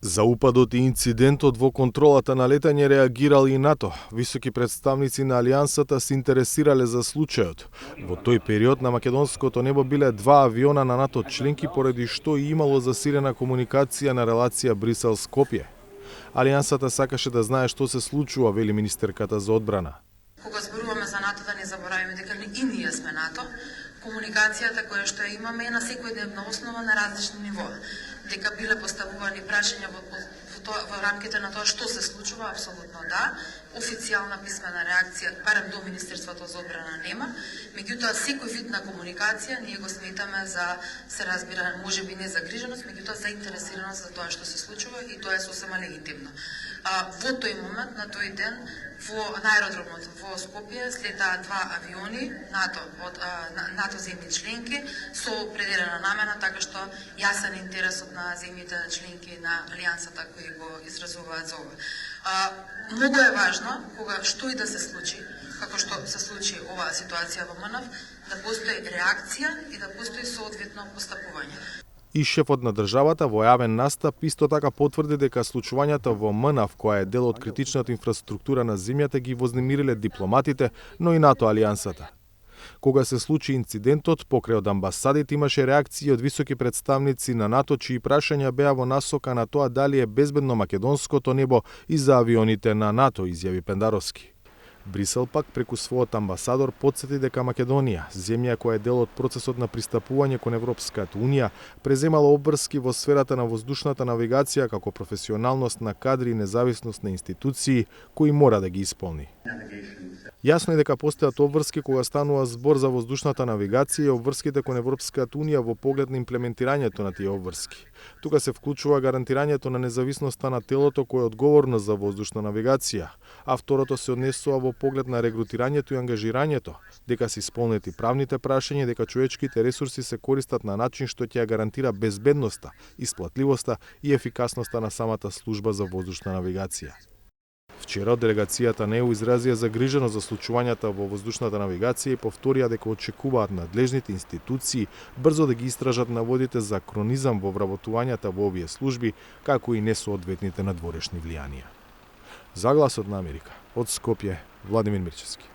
За упадот и инцидентот во контролата на летање реагирал и НАТО. Високи представници на Алијансата се интересирале за случајот. Во тој период на македонското небо биле 2 авиона на НАТО членки, поради што и имало засилена комуникација на релација Брисел-Скопје. Алијансата сакаше да знае што се случува, вели министерката за одбрана. Кога зборуваме за НАТО, да не забораваме дека и ние сме НАТО. Комуникацијата која што ја имаме е на секојдневна основа на различни нивоа. Дека биле поставувани прашања во рамките на тоа што се случува, апсолутно да. Официјална писмена реакција, барем до Министерството за одбрана нема, меѓутоа секој вид на комуникација ние го сметаме за, се разбира, можеби не загриженост, меѓутоа заинтересираност за тоа што се случува и тоа е сосема легитимно. Во тој момент, на тој ден, на аеродромот во Скопје слетаа 2 авиони НАТО од НАТО земји членки со определена намена, така што јасен интересот на земјите членки на Алијансата кои го изразуваат за ова. Многу е важно кога што и да се случи, како што се случи оваа ситуација во МНАВ, да постои реакција и да постои соодветно постапување. И шефот на државата во јавен настап исто така потврди дека случувањата во МНАВ, која е дел од критичната инфраструктура на земјата, ги вознемириле дипломатите, но и НАТО алијансата. Кога се случи инцидентот, покрај од амбасадите имаше реакции од високи представници на НАТО, чии прашања беа во насока на тоа дали е безбедно македонското небо и за авионите на НАТО, изјави Пендаровски. Брисел пак преку својот амбасадор потсети дека Македонија, земја која е дел од процесот на пристапување кон Европската Унија, преземала обврски во сферата на воздушната навигација како професионалност на кадри и независност на институции кои мора да ги исполни. Јасно е дека постојат обврски кога станува збор за воздушната навигација и обврските кон Европската Унија во поглед на имплементирањето на тие обврски. Тука се вклучува гарантирањето на независноста на телото кое е одговорно за воздушна навигација, а второто се однесува во поглед на регрутирањето и ангажирањето, дека се исполнети правните прашања, дека човечките ресурси се користат на начин што ќе ја гарантира безбедноста, исплатливоста и ефикасноста на самата служба за воздушна навигација. Вчера делегацијата на ЕУ изразија загриженост за случувањата во воздушната навигација и повторија дека очекуваат надлежните институции брзо да ги истражат наводите за кронизам во вработувањата во овие служби, како и несоодветните надворешни влијанија. За Гласот на Америка, од Скопје, Владимир Мирчевски.